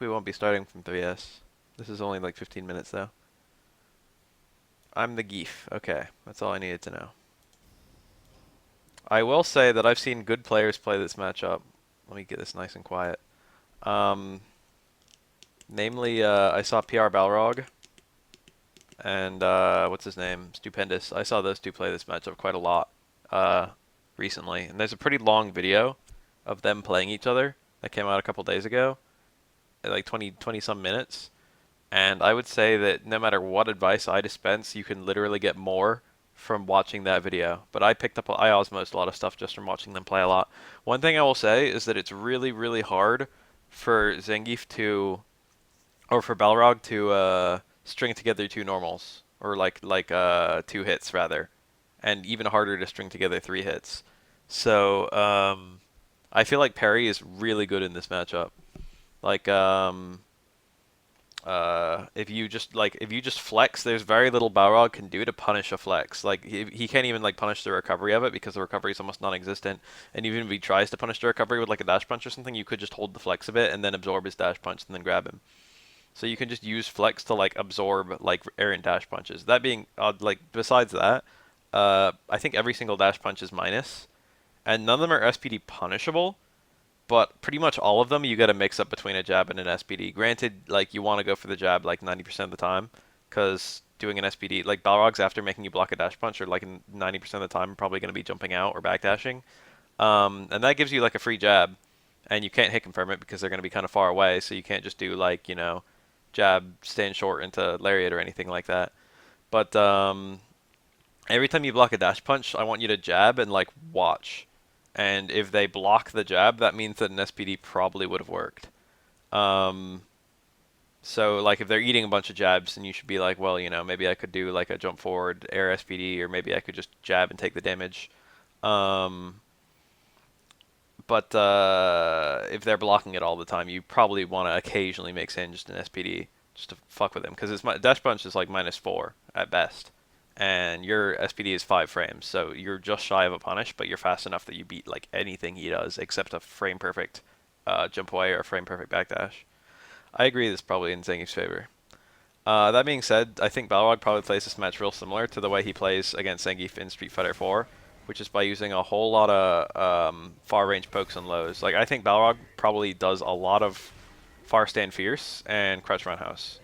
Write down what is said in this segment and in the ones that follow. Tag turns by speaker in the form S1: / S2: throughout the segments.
S1: We won't be starting from 3S. This is only like 15 minutes though. I'm the Geef. Okay, that's all I needed to know. I will say that I've seen good players play this matchup. Let me get this nice and quiet. Um, Namely, I saw PR Balrog and what's his name? Stupendous. I saw those two play this matchup quite a lot uh, recently. And there's a pretty long video of them playing each other that came out a couple days ago, like 20 some minutes. And I would say that no matter what advice I dispense, you can literally get more from watching that video. But I osmosed a lot of stuff just from watching them play a lot. One thing I will say is that it's really, really hard for Zangief to, or for Balrog to string together two normals, or two hits rather, and even harder to string together three hits. So I feel like parry is really good in this matchup. Like if you just flex, there's very little Balrog can do to punish a flex. Like he can't even like punish the recovery of it because the recovery is almost non-existent. And even if he tries to punish the recovery with like a dash punch or something, you could just hold the flex of it and then absorb his dash punch and then grab him. So you can just use flex to like absorb like errant dash punches. That being besides that, I think every single dash punch is minus, and none of them are SPD punishable. But pretty much all of them, you get a mix up between a jab and an SPD. Granted, like you want to go for the jab like 90% of the time, because doing an SPD, like Balrogs after making you block a dash punch, or like 90% of the time, probably going to be jumping out or backdashing, and that gives you like a free jab, and you can't hit confirm it because they're going to be kind of far away, so you can't just do like jab stand short into lariat or anything like that. But every time you block a dash punch, I want you to jab and like watch. And if they block the jab, that means that an SPD probably would have worked. Um, so like if they're eating a bunch of jabs, then you should be like, well, maybe I could do like a jump forward air SPD, or maybe I could just jab and take the damage. Um, but if they're blocking it all the time, you probably want to occasionally mix in just an SPD just to fuck with them, because dash punch is like -4 at best, and your SPD is 5 frames, so you're just shy of a punish, but you're fast enough that you beat like anything he does except a frame perfect jump away or a frame perfect backdash. I agree, this is probably in Zangief's favor. That being said, I think Balrog probably plays this match real similar to the way he plays against Zangief in Street Fighter 4, which is by using a whole lot of far range pokes and lows. Like I think Balrog probably does a lot of far stand fierce and crouch roundhouse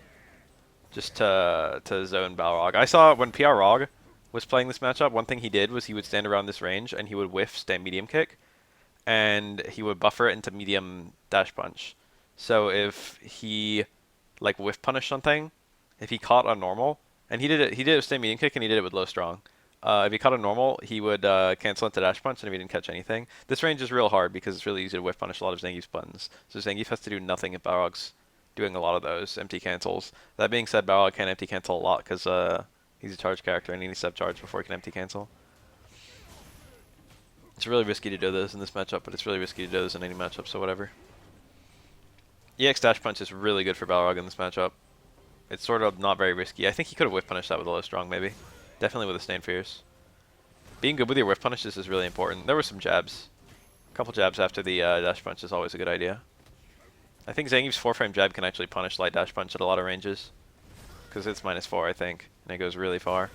S1: just to zone Balrog. I saw when PR Rog was playing this matchup, one thing he did was he would stand around this range and he would whiff stand medium kick, and he would buffer it into medium dash punch. So if he like whiff punish something, if he caught a normal, and he did it with stand medium kick and he did it with low strong. If he caught a normal, he would cancel into dash punch, and if he didn't catch anything, this range is real hard because it's really easy to whiff punish a lot of Zangief's buttons. So Zangief has to do nothing if Balrog's doing a lot of those empty cancels. That being said, Balrog can empty cancel a lot because he's a charge character and he needs to have charge before he can empty cancel. It's really risky to do this in this matchup, but it's really risky to do this in any matchup, so whatever. EX dash punch is really good for Balrog in this matchup. It's sort of not very risky. I think he could have whiff punished that with a low strong, maybe. Definitely with a stand fierce. Being good with your whiff punishes is really important. There were some jabs. A couple jabs after the dash punch is always a good idea. I think Zangief's 4-frame jab can actually punish light dash punch at a lot of ranges, because it's -4, I think, and it goes really far.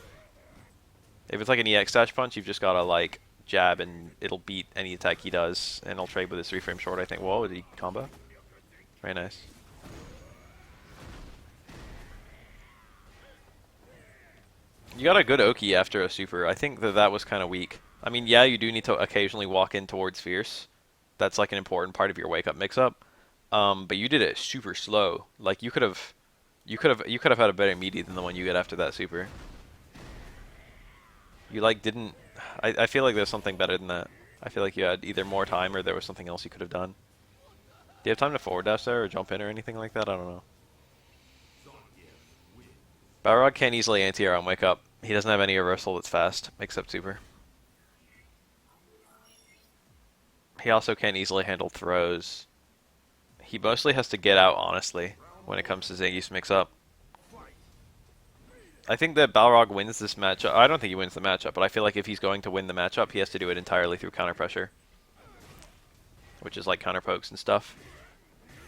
S1: If it's like an EX dash punch, you've just gotta like jab and it'll beat any attack he does, and it'll trade with his 3-frame short, I think. Whoa, did he combo? Very nice. You got a good Oki after a super. I think that was kind of weak. I mean, yeah, you do need to occasionally walk in towards Fierce. That's like an important part of your wake up mix up. But you did it super slow. Like you could have had a better meaty than the one you get after that super. You like didn't. I feel like there's something better than that. I feel like you had either more time or there was something else you could have done. Do you have time to forward dash there or jump in or anything like that? I don't know. Balrog can't easily anti-air on wake up. He doesn't have any reversal that's fast, except super. He also can't easily handle throws. He mostly has to get out, honestly, when it comes to Zangief's mix-up. I think that Balrog wins this matchup. I don't think he wins the matchup, but I feel like if he's going to win the matchup, he has to do it entirely through counter pressure, which is like counter pokes and stuff.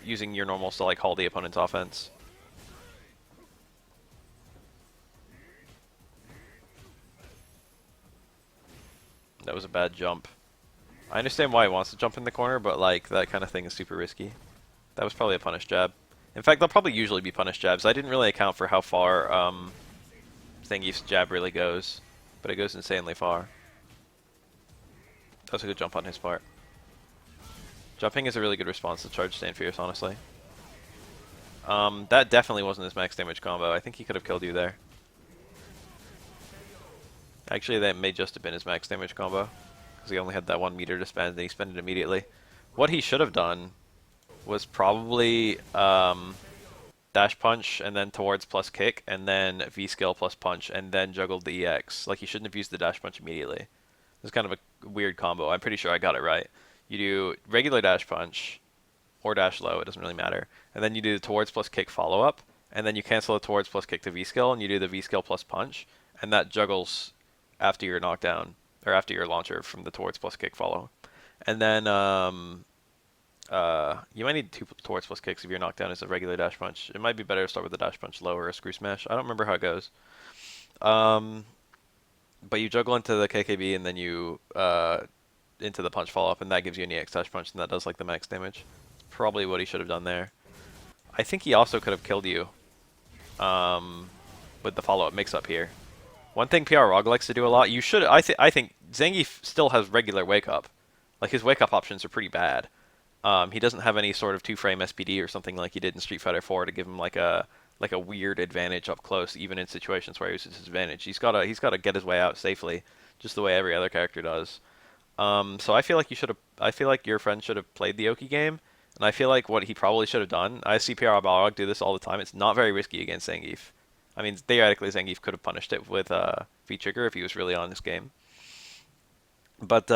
S1: using your normals to like halt the opponent's offense. That was a bad jump. I understand why he wants to jump in the corner, but like that kind of thing is super risky. That was probably a punish jab. In fact, they'll probably usually be punish jabs. I didn't really account for how far Zangief's jab really goes, but it goes insanely far. That was a good jump on his part. Jumping is a really good response to charge Stand Fierce, honestly. That definitely wasn't his max damage combo. I think he could have killed you there. Actually, that may just have been his max damage combo, because he only had that 1 meter to spend, and he spent it immediately. What he should have done was probably dash punch, and then towards plus kick, and then V-skill plus punch, and then juggled the EX. Like, he shouldn't have used the dash punch immediately. It's kind of a weird combo. I'm pretty sure I got it right. You do regular dash punch, or dash low, it doesn't really matter. And then you do the towards plus kick follow-up, and then you cancel the towards plus kick to V-skill, and you do the V-skill plus punch, and that juggles after your knockdown, or after your launcher from the towards plus kick follow. And then you might need 2 towards plus kicks if your knockdown is a regular dash punch. It might be better to start with a dash punch low or a screw smash. I don't remember how it goes. But you juggle into the KKB and then you into the punch follow-up, and that gives you an EX dash punch, and that does like the max damage. It's probably what he should have done there. I think he also could have killed you with the follow-up mix-up here. One thing Balrog likes to do a lot, you should, I think Zangief still has regular wake-up. Like, his wake-up options are pretty bad. He doesn't have any sort of 2-frame SPD or something like he did in Street Fighter 4 to give him like a weird advantage up close, even in situations where he uses his advantage. He's gotta get his way out safely, just the way every other character does. So I feel like your friend should have played the Oki game, and I feel like what he probably should have done. I see Balrog do this all the time. It's not very risky against Zangief. I mean, theoretically, Zangief could have punished it with V-trigger if he was really on this game. But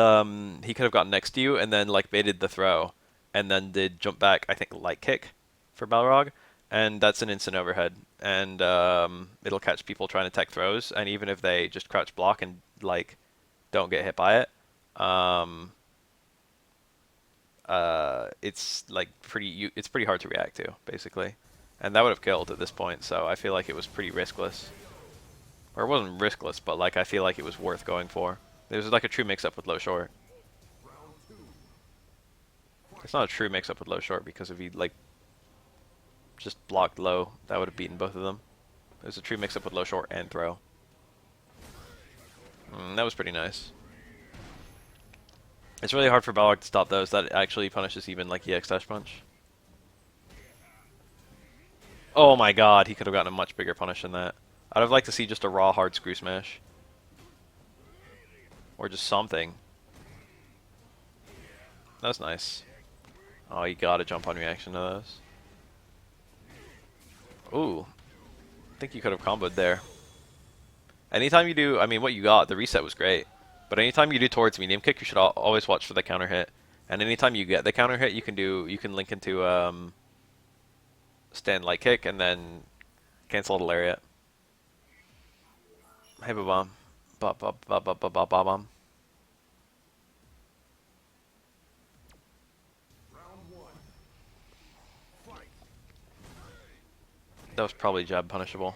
S1: he could have gotten next to you and then like baited the throw, and then did jump back, I think, light kick for Balrog, and that's an instant overhead, and it'll catch people trying to tech throws, and even if they just crouch block and like don't get hit by it, it's like it's pretty hard to react to, basically. And that would have killed at this point, so I feel like it was pretty riskless. Or it wasn't riskless, but like I feel like it was worth going for. It was like a true mix-up with low short. It's not a true mix-up with low short, because if he like just blocked low, that would have beaten both of them. It was a true mix-up with low short and throw. That was pretty nice. It's really hard for Balrog to stop those. That actually punishes even like EX dash punch. Oh my god, he could have gotten a much bigger punish than that. I'd have liked to see just a raw hard screw smash. Or just something. That was nice. Oh, you gotta jump on reaction to those. Ooh. I think you could have comboed there. Anytime you do, I mean, what you got, the reset was great. But anytime you do towards medium kick, you should always watch for the counter hit. And anytime you get the counter hit, you can link into stand light kick and then cancel the lariat. Hey, ba-bomb. Ba-ba-ba-ba-ba-ba-bomb. That was probably jab punishable.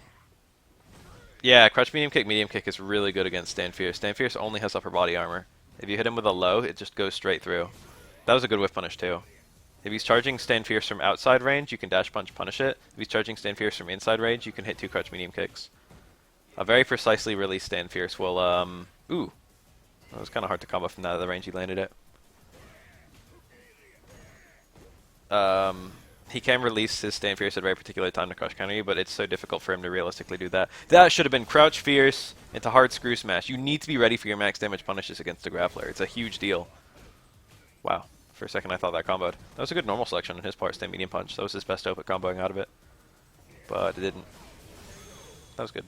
S1: Yeah, crouch medium kick is really good against Stand Fierce. Stand Fierce only has upper body armor. If you hit him with a low, it just goes straight through. That was a good whiff punish too. If he's charging Stand Fierce from outside range, you can dash punch punish it. If he's charging Stand Fierce from inside range, you can hit 2 crouch medium kicks. A very precisely released Stand Fierce will, ooh. That was kind of hard to combo from that at the range he landed it. He can release his Stand Fierce at a very particular time to crush counter you, but it's so difficult for him to realistically do that. That should have been crouch fierce into hard screw smash. You need to be ready for your max damage punishes against a grappler. It's a huge deal. Wow. For a second I thought that comboed. That was a good normal selection on his part, stand medium punch. That was his best hope at comboing out of it. But it didn't. That was good.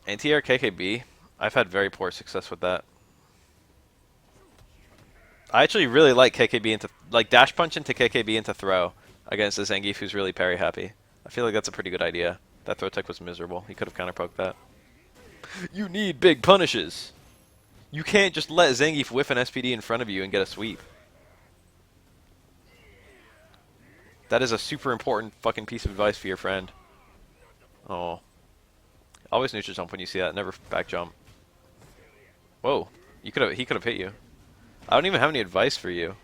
S1: Anti-air KKB, I've had very poor success with that. I actually really like KKB into, like, dash punch into KKB into throw against a Zangief who's really parry happy. I feel like that's a pretty good idea. That throw tech was miserable. He could have counter poked that. You need big punishes. You can't just let Zangief whiff an SPD in front of you and get a sweep. That is a super important fucking piece of advice for your friend. Oh. Always neutral jump when you see that, never back jump. Whoa. He could have hit you. I don't even have any advice for you.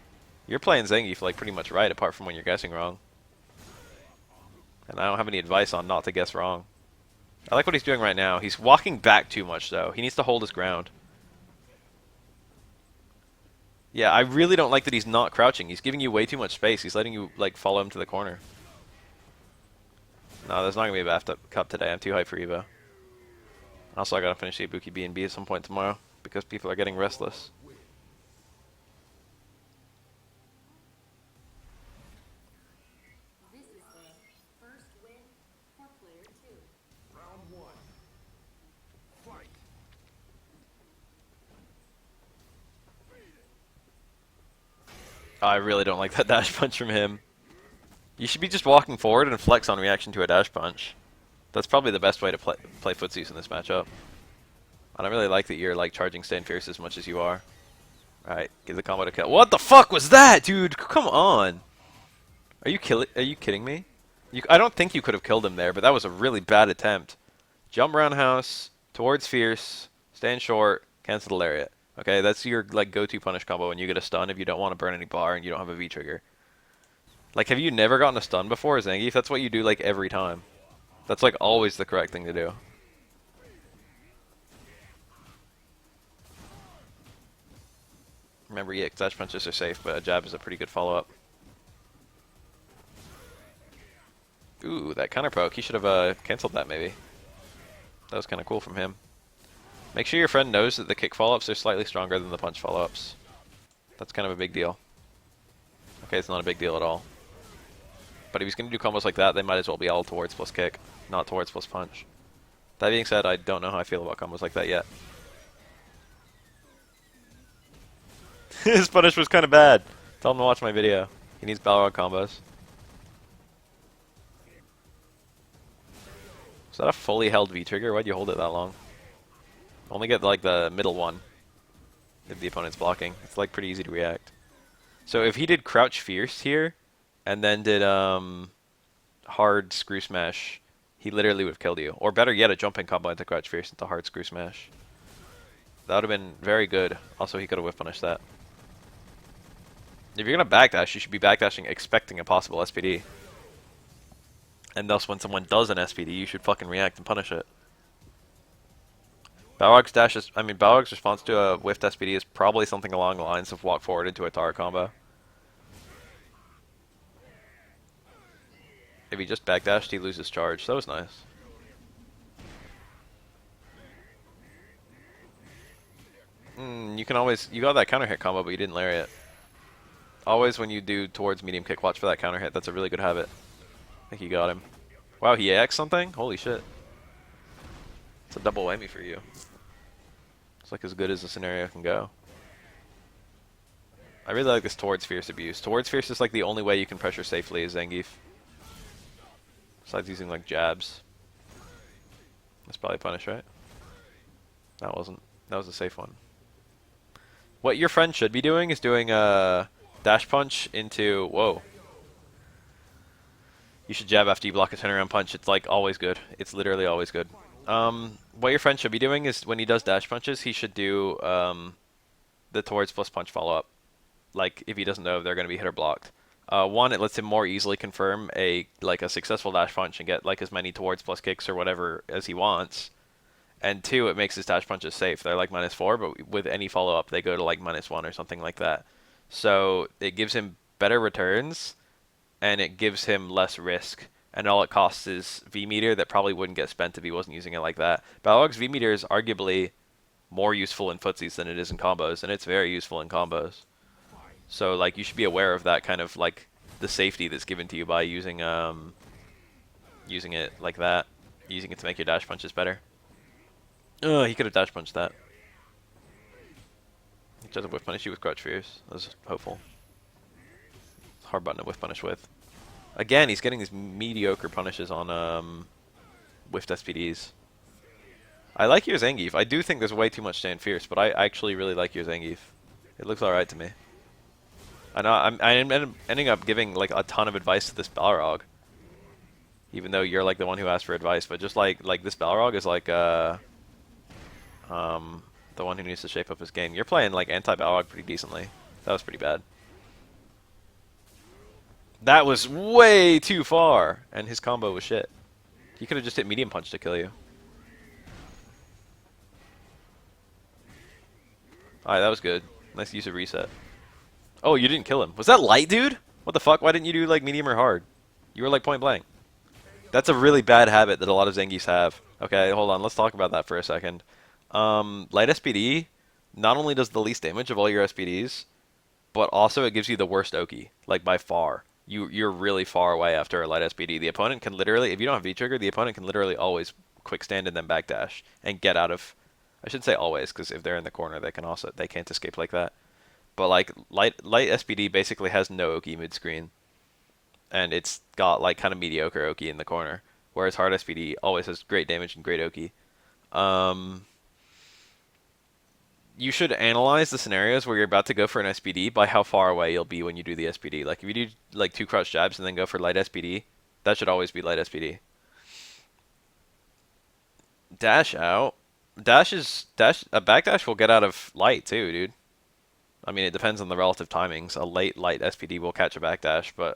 S1: You're playing Zangief like pretty much right, apart from when you're guessing wrong. And I don't have any advice on not to guess wrong. I like what he's doing right now. He's walking back too much though. He needs to hold his ground. Yeah, I really don't like that he's not crouching. He's giving you way too much space. He's letting you like follow him to the corner. No, there's not gonna be a bathtub cup today. I'm too hyped for Evo. Also, I gotta finish the Ibuki B&B at some point tomorrow because people are getting restless.
S2: This is the first win for player 2.
S3: Round 1. Fight.
S1: I really don't like that dash punch from him. You should be just walking forward and flex on reaction to a dash punch. That's probably the best way to play footsies in this matchup. I don't really like that you're like charging Stand Fierce as much as you are. Alright, give the combo to kill. What the fuck was that, dude? Come on. Are you kidding me? I don't think you could have killed him there, but that was a really bad attempt. Jump roundhouse, towards Fierce, stand short, cancel the lariat. Okay, that's your like go-to punish combo when you get a stun if you don't want to burn any bar and you don't have a V trigger. Like, have you never gotten a stun before, Zangief? That's what you do like every time. That's like always the correct thing to do. Remember, yeah, dash punches are safe, but a jab is a pretty good follow-up. Ooh, that counter poke. He should have canceled that maybe. That was kind of cool from him. Make sure your friend knows that the kick follow-ups are slightly stronger than the punch follow-ups. That's kind of a big deal. Okay, it's not a big deal at all. But if he's going to do combos like that, they might as well be all towards plus kick, not towards plus punch. That being said, I don't know how I feel about combos like that yet. His punish was kind of bad. Tell him to watch my video. He needs Balrog combos. Is that a fully held V-trigger? Why'd you hold it that long? Only get like the middle one if the opponent's blocking. It's like pretty easy to react. So if he did crouch fierce here and then did hard screw smash, he literally would have killed you. Or better yet, a jumping combo into crouch fierce into hard screw smash. That would have been very good. Also, he could have whiff punished that. If you're going to backdash, you should be backdashing expecting a possible SPD. And thus, when someone does an SPD, you should fucking react and punish it. Balrog's response to a whiffed SPD is probably something along the lines of walk forward into a Tara combo. If he just backdashed, he loses charge. That was nice. You got that counter hit combo, but you didn't lariat. Always when you do towards medium kick, watch for that counter hit. That's a really good habit. I think you got him. Wow, he AX something? Holy shit. It's a double whammy for you. It's like as good as the scenario can go. I really like this towards fierce abuse. Towards fierce is like the only way you can pressure safely as Zangief. Besides using like jabs. That's probably punish, right? That wasn't. That was a safe one. What your friend should be doing is doing a dash punch into... Whoa. You should jab after you block a turnaround punch. It's like always good. It's literally always good. What your friend should be doing is when he does dash punches, he should do the towards plus punch follow-up. Like if he doesn't know if they're going to be hit or blocked. One, it lets him more easily confirm a successful dash punch and get like as many towards plus kicks or whatever as he wants. And two, it makes his dash punches safe. They're like -4, but with any follow-up, they go to like -1 or something like that. So it gives him better returns, and it gives him less risk. And all it costs is V-meter that probably wouldn't get spent if he wasn't using it like that. Balrog's V-meter is arguably more useful in footsies than it is in combos, and it's very useful in combos. So like you should be aware of that kind of like the safety that's given to you by using using it like that, using it to make your dash punches better. He could have dash punched that. He doesn't whiff punish you with crouch fierce. That was hopeful. Hard button to whiff punish with. Again, he's getting these mediocre punishes on whiffed SPDs. I like your Zangief. I do think there's way too much Stand Fierce, but I actually really like your Zangief. It looks alright to me. I know I'm ending up giving like a ton of advice to this Balrog, even though you're like the one who asked for advice. But just like this Balrog is like um the one who needs to shape up his game. You're playing like anti-Balrog pretty decently. That was pretty bad. That was way too far, and his combo was shit. He could have just hit medium punch to kill you. Alright, that was good. Nice use of reset. Oh, you didn't kill him. Was that light, dude? What the fuck? Why didn't you do like medium or hard? You were like point blank. That's a really bad habit that a lot of Zangiefs have. Okay, hold on. Let's talk about that for a second. Light SPD not only does the least damage of all your SPDs, but also it gives you the worst Oki, like by far. You're really far away after a light SPD. The opponent can literally, if you don't have V-trigger, the opponent can literally always quick stand and then backdash and get out of. I shouldn't say always, because if they're in the corner, they can't escape like that. But like light SPD basically has no Oki mid screen, and it's got like kind of mediocre Oki in the corner, whereas hard SPD always has great damage and great Oki. Um, you should analyze the scenarios where you're about to go for an SPD by how far away you'll be when you do the SPD. Like if you do like 2 crouch jabs and then go for light SPD, that should always be light SPD. Dash out. Dash. A backdash will get out of light too, dude. I mean, it depends on the relative timings. A late light SPD will catch a backdash, but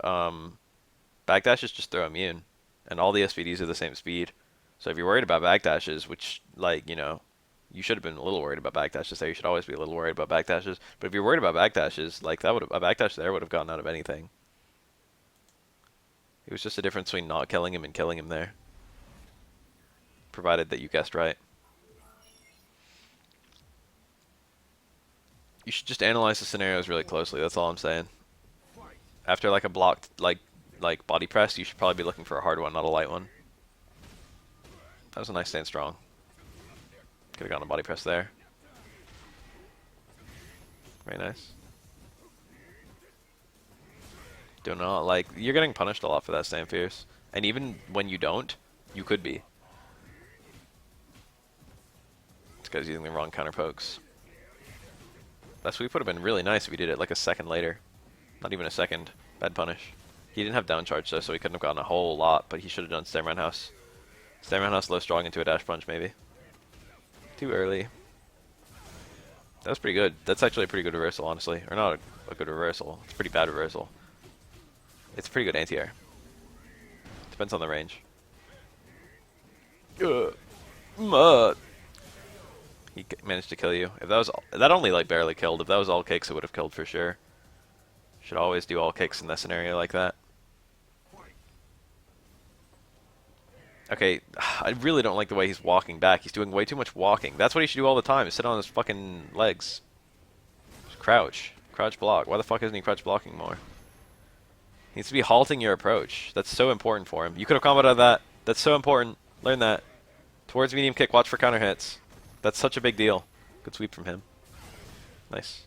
S1: backdash is just throw immune, and all the SPDs are the same speed. So if you're worried about backdashes, which like you should have been a little worried about backdashes. So you should always be a little worried about backdashes. But if you're worried about backdashes, like that would a backdash there would have gotten out of anything. It was just a difference between not killing him and killing him there, provided that you guessed right. You should just analyze the scenarios really closely. That's all I'm saying. After like a blocked like body press, you should probably be looking for a hard one, not a light one. That was a nice stand strong. Could have gotten a body press there. Very nice. Do not like you're getting punished a lot for that stand fierce, and even when you don't, you could be. This guy's using the wrong counter pokes. That sweep would have been really nice if he did it like a second later. Not even a second. Bad punish. He didn't have down charge though, so he couldn't have gotten a whole lot, but he should have done stem roundhouse. Stem roundhouse low strong into a dash punch maybe. Too early. That was pretty good. That's actually a pretty good reversal, honestly. Or not a good reversal. It's a pretty bad reversal. It's a pretty good anti-air. Depends on the range. He managed to kill you. If that was that only like barely killed. If that was all kicks, it would have killed for sure. Should always do all kicks in that scenario like that. Okay, I really don't like the way he's walking back. He's doing way too much walking. That's what he should do all the time. Is sit on his fucking legs. Just crouch. Crouch block. Why the fuck isn't he crouch blocking more? He needs to be halting your approach. That's so important for him. You could have comboed that. That's so important. Learn that. Towards medium kick, watch for counter hits. That's such a big deal. Good sweep from him. Nice.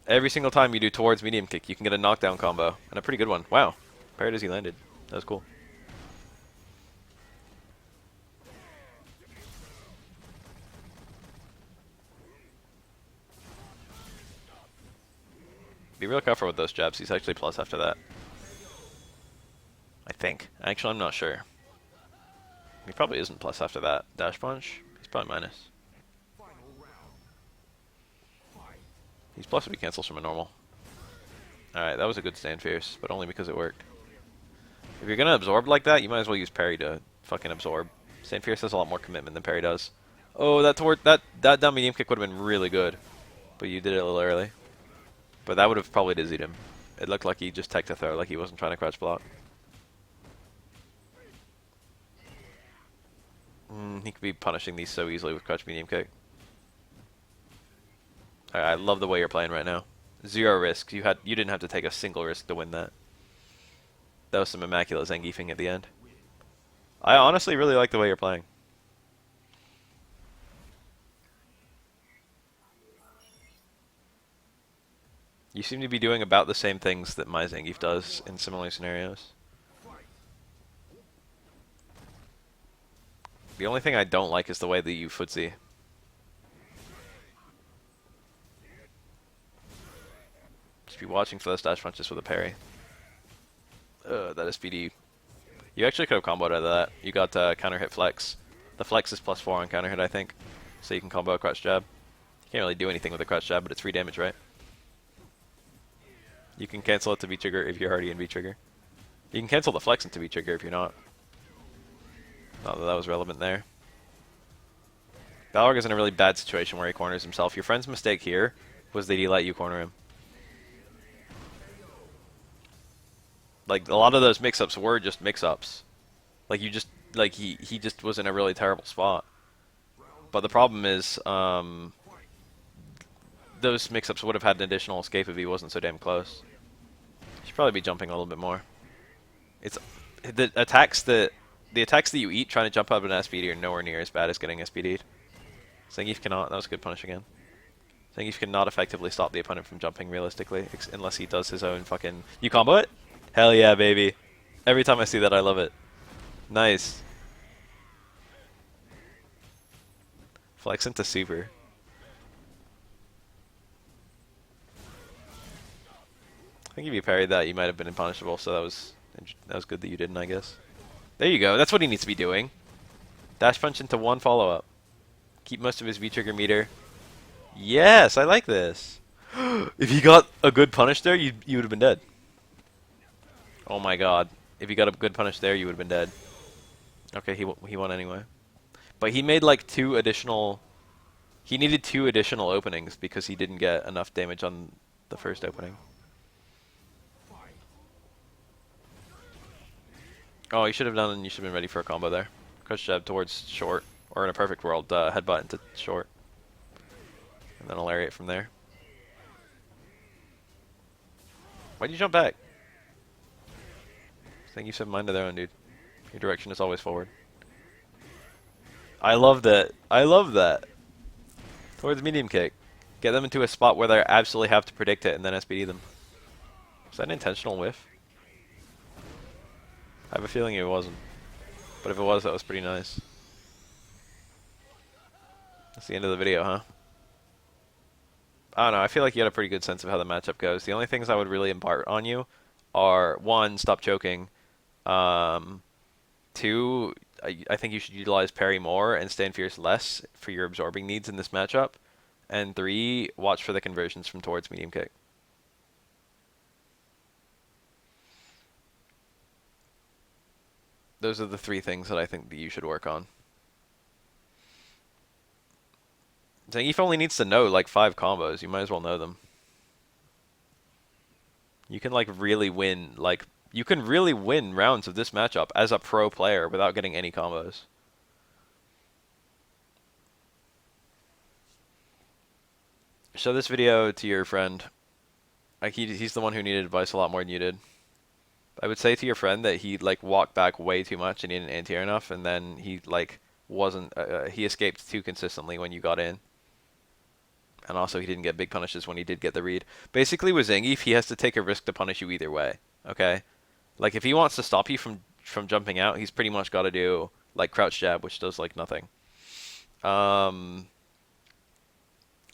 S1: Every single time you do towards medium kick, you can get a knockdown combo. And a pretty good one. Wow. Parried as he landed. That was cool. Be real careful with those jabs. He's actually plus after that. I think. Actually, I'm not sure. He probably isn't plus after that. Dash punch? He's probably minus. He's plus if he cancels from a normal. Alright, that was a good stand fierce, but only because it worked. If you're gonna absorb like that, you might as well use parry to fucking absorb. Stand fierce has a lot more commitment than parry does. Oh, that down medium kick would have been really good, but you did it a little early. But that would have probably dizzied him. It looked like he just teched to throw, like he wasn't trying to crouch block. He could be punishing these so easily with crouch medium kick. I love the way you're playing right now. 0 risk. You didn't have to take a single risk to win that. That was some immaculate Zangiefing at the end. I honestly really like the way you're playing. You seem to be doing about the same things that my Zangief does in similar scenarios. The only thing I don't like is the way that you footsie. Just be watching for those dash punches with a parry. That is PD. You actually could have comboed out of that. You got counter hit flex. The flex is +4 on counter hit, I think. So you can combo a crouch jab. You can't really do anything with a crouch jab, but it's free damage, right? You can cancel it to V-trigger if you're already in V-trigger. You can cancel the flex into V-trigger if you're not. Not that that was relevant there. Balrog is in a really bad situation where he corners himself. Your friend's mistake here was that he let you corner him. Like, a lot of those mix-ups were just mix-ups. Like, you just, like, he just was in a really terrible spot. But the problem is, those mix-ups would have had an additional escape if he wasn't so damn close. Should probably be jumping a little bit more. It's the attacks that you eat trying to jump up an SPD are nowhere near as bad as getting SPD'd. Zangief cannot. That was a good punish again. Zangief cannot effectively stop the opponent from jumping realistically, unless he does his own fucking. You combo it? Hell yeah, baby! Every time I see that, I love it. Nice. Flex into super. I think if you parried that, you might have been impunishable. So that was good that you didn't, I guess. There you go. That's what he needs to be doing. Dash punch into one follow up. Keep most of his V-trigger meter. Yes, I like this. If he got a good punish there, you would have been dead. Oh my god. If he got a good punish there, you would have been dead. Okay, he won anyway. But he made like 2 additional... He needed 2 additional openings because he didn't get enough damage on the first opening. Oh, you should have done, and you should have been ready for a combo there. Crush jab towards short, or in a perfect world, headbutt into short. And then a lariat from there. Why'd you jump back? I think you said mind of their own, dude. Your direction is always forward. I love that. I love that. Towards medium kick. Get them into a spot where they absolutely have to predict it and then SPD them. Was that an intentional whiff? I have a feeling it wasn't. But if it was, that was pretty nice. That's the end of the video, huh? I don't know, I feel like you had a pretty good sense of how the matchup goes. The only things I would really impart on you are, 1, stop choking. 2, I think you should utilize parry more and stand fierce less for your absorbing needs in this matchup. And 3, watch for the conversions from towards medium kick. Those are the 3 things that I think that you should work on. Zangief only needs to know like 5 combos. You might as well know them. You can like really win, like you can really win rounds of this matchup as a pro player without getting any combos. Show this video to your friend. Like he's the one who needed advice a lot more than you did. I would say to your friend that he like walked back way too much and he didn't anti-air enough, and then he like wasn't he escaped too consistently when you got in. And also he didn't get big punishes when he did get the read. Basically with Zangief, he has to take a risk to punish you either way. Okay? Like if he wants to stop you from jumping out, he's pretty much got to do like crouch jab, which does like nothing. And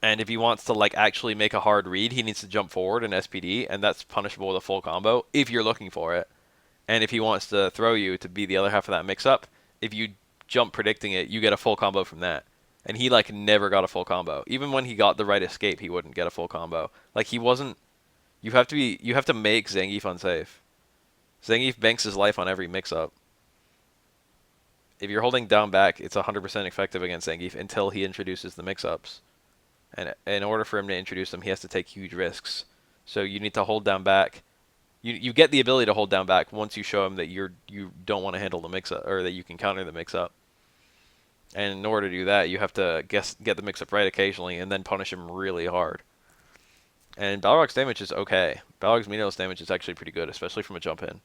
S1: if he wants to like actually make a hard read, he needs to jump forward and SPD, and that's punishable with a full combo if you're looking for it. And if he wants to throw you to be the other half of that mix-up, if you jump predicting it, you get a full combo from that. And he like never got a full combo. Even when he got the right escape, he wouldn't get a full combo. Like he wasn't. You have to make Zangief unsafe. Zangief banks his life on every mix-up. If you're holding down back, it's 100% effective against Zangief until he introduces the mix-ups. And in order for him to introduce them, he has to take huge risks. So you need to hold down back. You get the ability to hold down back once you show him that you don't want to handle the mix-up, or that you can counter the mix-up. And in order to do that, you have to get the mix-up right occasionally and then punish him really hard. And Balrog's damage is okay. Balrog's meatless damage is actually pretty good, especially from a jump in.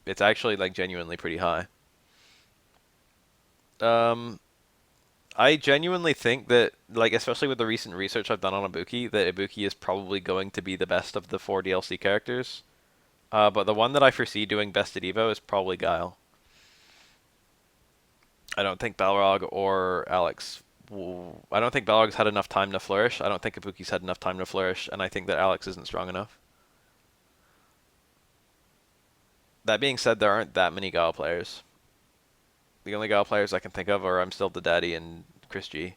S1: It's actually like genuinely pretty high. I genuinely think that, like, especially with the recent research I've done on Ibuki, that Ibuki is probably going to be the best of the 4 DLC characters. But the one that I foresee doing best at Evo is probably Guile. I don't think Balrog or Alex. I don't think Balrog's had enough time to flourish. I don't think Ibuki's had enough time to flourish, and I think that Alex isn't strong enough. That being said, there aren't that many Gao players. The only Gao players I can think of are I'm Still the Daddy and Chris G.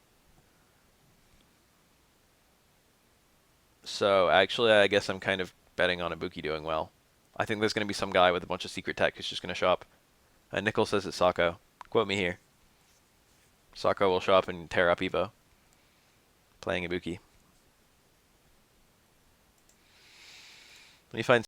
S1: So actually, I guess I'm kind of betting on Ibuki doing well. I think there's going to be some guy with a bunch of secret tech who's just going to show up. And Nickel says it's Sako. Quote me here. Sako will show up and tear up Evo, playing Ibuki. Let me find